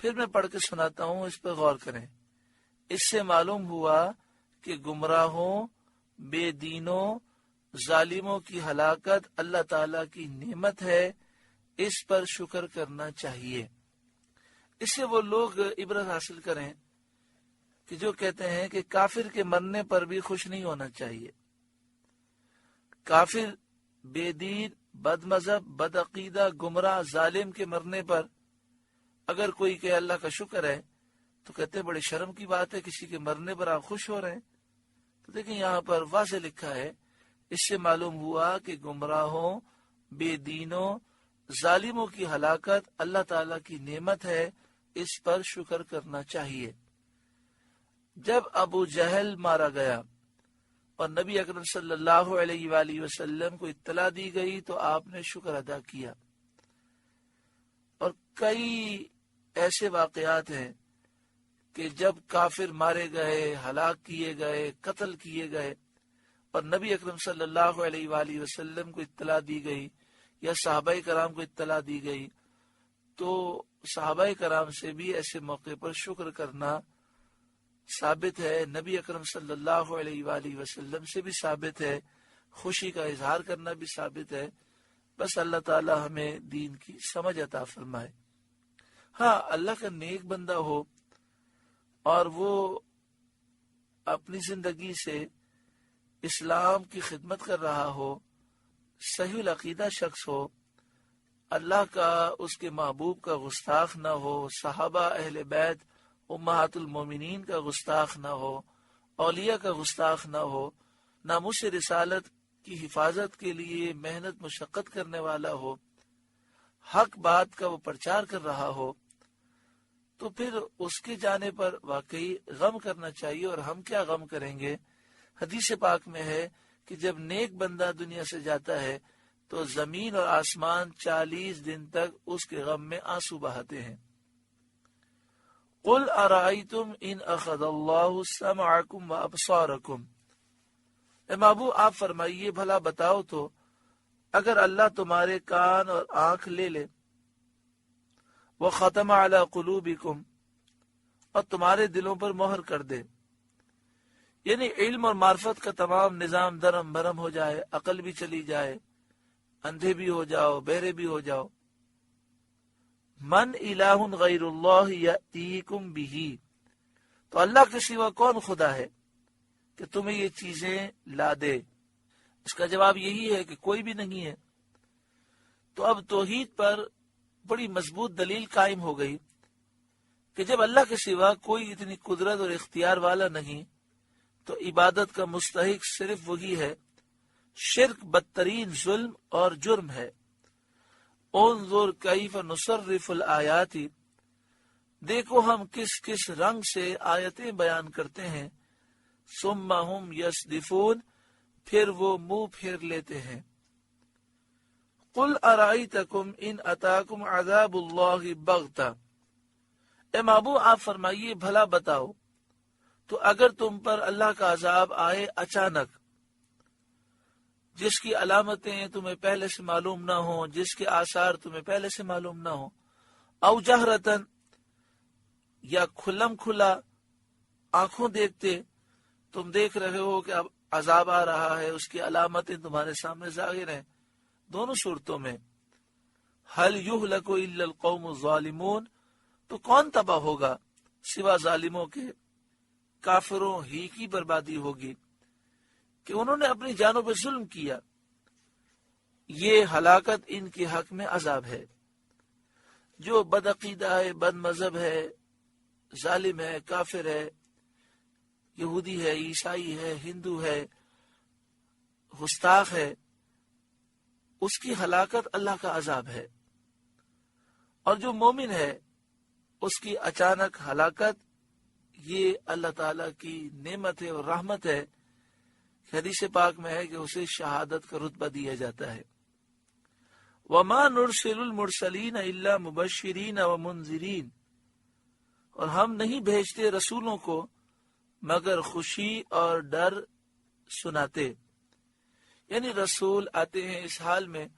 پھر میں پڑھ کے سناتا ہوں، اس پر غور کریں۔ اس سے معلوم ہوا کہ گمراہوں، بے دینوں، ظالموں کی ہلاکت اللہ تعالیٰ کی نعمت ہے، اس پر شکر کرنا چاہیے۔ اس سے وہ لوگ عبرت حاصل کریں کہ جو کہتے ہیں کہ کافر کے مرنے پر بھی خوش نہیں ہونا چاہیے۔ کافر، بے دین، بد مذہب، بد عقیدہ، گمراہ، ظالم کے مرنے پر اگر کوئی کہ اللہ کا شکر ہے تو کہتے ہیں بڑی شرم کی بات ہے، کسی کے مرنے پر آپ خوش ہو رہے ہیں۔ تو دیکھیں یہاں پر واضح لکھا ہے، اس سے معلوم ہوا کہ گمراہوں، بے دینوں، ظالموں کی ہلاکت اللہ تعالیٰ کی نعمت ہے، اس پر شکر کرنا چاہیے۔ جب ابو جہل مارا گیا اور نبی اکرم صلی اللہ علیہ وآلہ وسلم کو اطلاع دی گئی تو آپ نے شکر ادا کیا۔ اور کئی ایسے واقعات ہیں کہ جب کافر مارے گئے، ہلاک کیے گئے، قتل کیے گئے اور نبی اکرم صلی اللہ علیہ وآلہ وسلم کو اطلاع دی گئی یا صحابہ کرام کو اطلاع دی گئی تو صحابہ کرام سے بھی ایسے موقع پر شکر کرنا ثابت ہے، نبی اکرم صلی اللہ علیہ وآلہ وسلم سے بھی ثابت ہے، خوشی کا اظہار کرنا بھی ثابت ہے۔ بس اللہ تعالی ہمیں دین کی سمجھ عطا فرمائے۔ ہاں، اللہ کا نیک بندہ ہو اور وہ اپنی زندگی سے اسلام کی خدمت کر رہا ہو، صحیح العقیدہ شخص ہو، اللہ کا، اس کے محبوب کا گستاخ نہ ہو، صحابہ، اہل بیت، امہات المومنین کا گستاخ نہ ہو، اولیاء کا گستاخ نہ ہو، ناموس رسالت کی حفاظت کے لیے محنت مشقت کرنے والا ہو، حق بات کا وہ پرچار کر رہا ہو، تو پھر اس کے جانے پر واقعی غم کرنا چاہیے۔ اور ہم کیا غم کریں گے؟ حدیث پاک میں ہے کہ جب نیک بندہ دنیا سے جاتا ہے تو زمین اور آسمان 40 دن تک اس کے غم میں آنسو بہاتے ہیں۔ قل ارائیتم ان اخذ اللہ سمعکم و ابصارکم، اے محبوب آپ فرمائیے بھلا بتاؤ تو، اگر اللہ تمہارے کان اور آنکھ لے لے، وختم علی قلوبکم، اور تمہارے دلوں پر مہر کر دے، یعنی علم اور معرفت کا تمام نظام درم برم ہو جائے، عقل بھی چلی جائے، اندھے بھی ہو جاؤ، بہرے بھی ہو جاؤ، من الہ غیر اللہ یأتیکم بہ، تو اللہ کے سوا کون خدا ہے کہ تمہیں یہ چیزیں لا دے؟ اس کا جواب یہی ہے کہ کوئی بھی نہیں ہے۔ تو اب توحید پر بڑی مضبوط دلیل قائم ہو گئی کہ جب اللہ کے سوا کوئی اتنی قدرت اور اختیار والا نہیں تو عبادت کا مستحق صرف وہی ہے۔ شرک بدترین ظلم اور جرم ہے۔ انظر کیف نصرف الآیات، دیکھو ہم کس کس رنگ سے آیتیں بیان کرتے ہیں، ثم ہم یصدفون، پھر وہ منہ پھیر لیتے ہیں۔ قل ارائیتکم ان اتاکم عذاب اللہ بغتہ، اے محبوب آپ فرمائیے بھلا بتاؤ تو اگر تم پر اللہ کا عذاب آئے اچانک، جس کی علامتیں تمہیں پہلے سے معلوم نہ ہوں، جس کے آثار تمہیں پہلے سے معلوم نہ ہوں، او جہرتن، یا کھلم کھلا آنکھوں دیکھتے تم دیکھ رہے ہو کہ اب عذاب آ رہا ہے، اس کی علامتیں تمہارے سامنے ظاہر ہیں، دونوں صورتوں میں۔ هل يهلك الا القوم الظالمون، تو کون تباہ ہوگا سوا ظالموں کے؟ کافروں ہی کی بربادی ہوگی کہ انہوں نے اپنی جانوں پہ ظلم کیا، یہ ہلاکت ان کے حق میں عذاب ہے۔ جو بد عقیدہ ہے، بد مذہب ہے، ظالم ہے، کافر ہے، یہودی ہے، عیسائی ہے، ہندو ہے، گستاخ ہے، اس کی ہلاکت اللہ کا عذاب ہے۔ اور جو مومن ہے اس کی اچانک ہلاکت یہ اللہ تعالیٰ کی نعمت ہے اور رحمت ہے۔ حدیث پاک میں ہے کہ اسے شہادت کا رتبہ دیا جاتا ہے۔ وَمَا نُرْسِلُ الْمُرْسَلِينَ إِلَّا مُبَشِّرِينَ وَمُنذِرِينَ، اور ہم نہیں بھیجتے رسولوں کو مگر خوشی اور ڈر سناتے، یعنی رسول آتے ہیں اس حال میں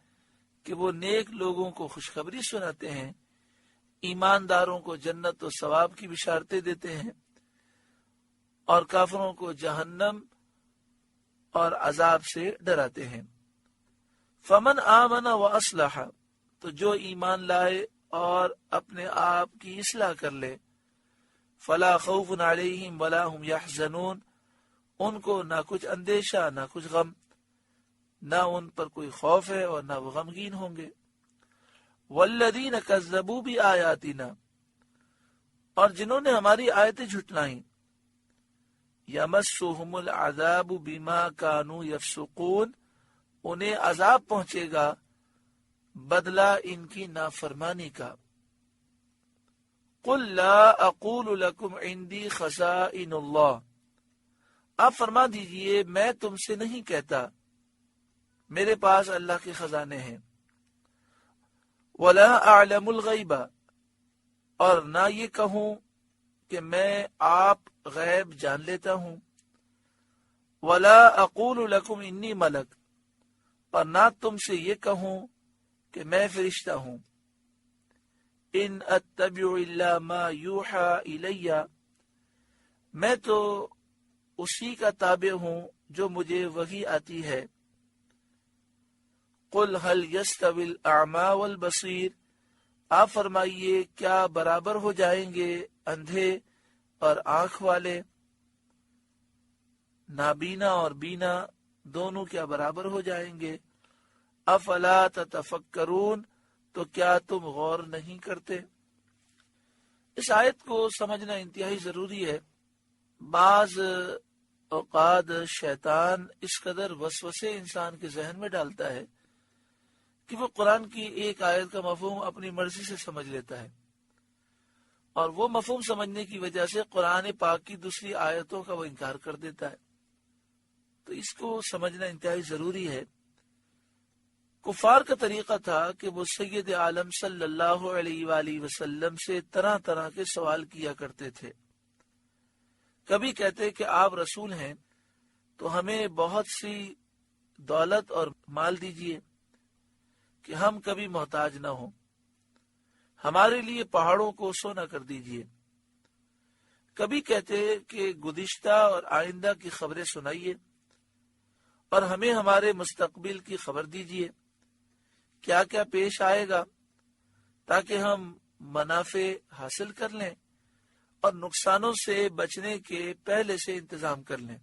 کہ وہ نیک لوگوں کو خوشخبری سناتے ہیں، ایمانداروں کو جنت و ثواب کی بشارتیں دیتے ہیں اور کافروں کو جہنم اور عذاب سے ڈراتے ہیں۔ فمن آمن و اصلح، تو جو ایمان لائے اور اپنے آپ کی اصلاح کر لے، فلا خوف علیہم ولا هم یحزنون، ان کو نہ کچھ اندیشہ نہ کچھ غم، نہ ان پر کوئی خوف ہے اور نہ وہ غمگین ہوں گے۔ والذین کذبوا بآیاتنا، اور جنہوں نے ہماری آیتیں جھٹلائیں، یمسهم العذاب بما كانوا یفسقون، انہیں عذاب پہنچے گا بدلہ ان کی نافرمانی کا۔ قل لا اقول لكم عندي خزائن اللہ، آپ فرما دیجئے میں تم سے نہیں کہتا میرے پاس اللہ کے خزانے ہیں۔ ولا اعلم الغیب، اور نہ یہ کہوں کہ میں آپ غیب جان لیتا ہوں۔ ولا اقول لكم انی ملک، اور نہ تم سے یہ کہوں کہ میں فرشتہ ہوں۔ ان اتبع الا ما یوحى الی، میں تو اسی کا تابع ہوں جو مجھے وحی آتی ہے۔ قل هل يستوي الاعمى والبصیر، آپ فرمائیے کیا برابر ہو جائیں گے اندھے اور آنکھ والے، نابینا اور بینا دونوں کیا برابر ہو جائیں گے؟ افلا تتفکرون، تو کیا تم غور نہیں کرتے؟ اس آیت کو سمجھنا انتہائی ضروری ہے۔ بعض اوقات شیطان اس قدر وسوسے انسان کے ذہن میں ڈالتا ہے کہ وہ قرآن کی ایک آیت کا مفہوم اپنی مرضی سے سمجھ لیتا ہے، اور وہ مفہوم سمجھنے کی وجہ سے قرآن پاک کی دوسری آیتوں کا وہ انکار کر دیتا ہے۔ تو اس کو سمجھنا انتہائی ضروری ہے۔ کفار کا طریقہ تھا کہ وہ سید عالم صلی اللہ علیہ وآلہ وسلم سے طرح طرح کے سوال کیا کرتے تھے۔ کبھی کہتے کہ آپ رسول ہیں تو ہمیں بہت سی دولت اور مال دیجیے کہ ہم کبھی محتاج نہ ہوں، ہمارے لیے پہاڑوں کو سونا کر دیجیے۔ کبھی کہتے کہ گزشتہ اور آئندہ کی خبریں سنائیے اور ہمیں ہمارے مستقبل کی خبر دیجیے، کیا کیا پیش آئے گا، تاکہ ہم منافع حاصل کر لیں اور نقصانوں سے بچنے کے پہلے سے انتظام کر لیں۔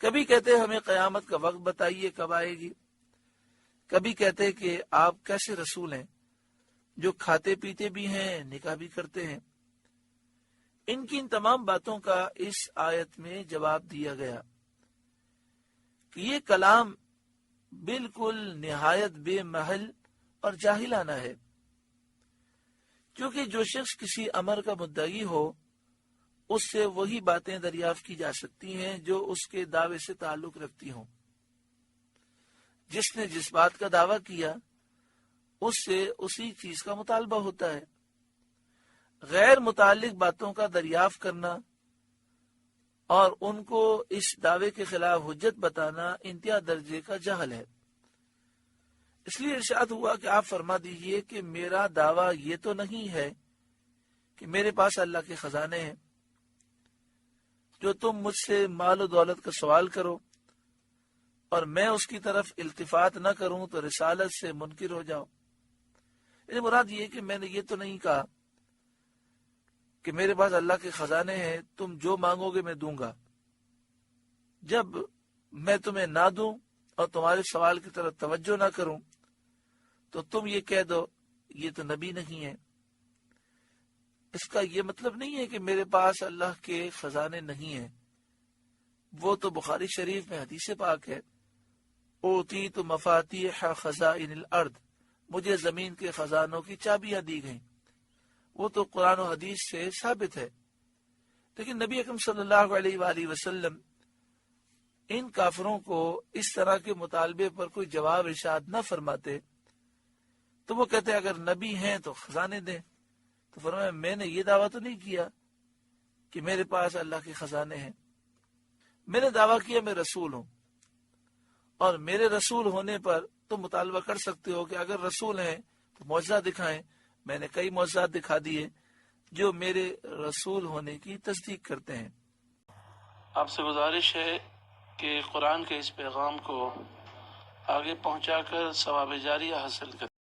کبھی کہتے ہمیں قیامت کا وقت بتائیے کب آئے گی۔ کبھی کہتے کہ آپ کیسے رسول ہیں جو کھاتے پیتے بھی ہیں، نکاح بھی کرتے ہیں۔ ان کی ان تمام باتوں کا اس آیت میں جواب دیا گیا کہ یہ کلام بالکل نہایت بے محل اور جاہلانہ ہے، کیونکہ جو شخص کسی امر کا مدعی ہو اس سے وہی باتیں دریافت کی جا سکتی ہیں جو اس کے دعوے سے تعلق رکھتی ہوں۔ جس نے جس بات کا دعویٰ کیا اس سے اسی چیز کا مطالبہ ہوتا ہے۔ غیر متعلق باتوں کا دریافت کرنا اور ان کو اس دعوے کے خلاف حجت بتانا انتہا درجے کا جہل ہے۔ اس لیے ارشاد ہوا کہ آپ فرما دیجئے کہ میرا دعویٰ یہ تو نہیں ہے کہ میرے پاس اللہ کے خزانے ہیں، جو تم مجھ سے مال و دولت کا سوال کرو اور میں اس کی طرف التفات نہ کروں تو رسالت سے منکر ہو جاؤ۔ یعنی مراد یہ کہ میں نے یہ تو نہیں کہا کہ میرے پاس اللہ کے خزانے ہیں، تم جو مانگو گے میں دوں گا۔ جب میں تمہیں نہ دوں اور تمہارے سوال کی طرف توجہ نہ کروں تو تم یہ کہہ دو یہ تو نبی نہیں ہے۔ اس کا یہ مطلب نہیں ہے کہ میرے پاس اللہ کے خزانے نہیں ہیں، وہ تو بخاری شریف میں حدیث پاک ہے، اوتیت مفاتیح خزائن الارض، مجھے زمین کے خزانوں کی چابیاں دی گئیں۔ وہ تو قرآن و حدیث سے ثابت ہے، لیکن نبی اکرم صلی اللہ علیہ وآلہ وسلم ان کافروں کو اس طرح کے مطالبے پر کوئی جواب ارشاد نہ فرماتے تو وہ کہتے اگر نبی ہیں تو خزانے دیں۔ تو فرمایا میں نے یہ دعویٰ تو نہیں کیا کہ میرے پاس اللہ کے خزانے ہیں، میں نے دعویٰ کیا میں رسول ہوں، اور میرے رسول ہونے پر تم مطالبہ کر سکتے ہو کہ اگر رسول ہیں تو معجزہ دکھائیں، میں نے کئی معجزات دکھا دیے جو میرے رسول ہونے کی تصدیق کرتے ہیں۔ آپ سے گزارش ہے کہ قرآن کے اس پیغام کو آگے پہنچا کر ثواب جاریہ حاصل کریں۔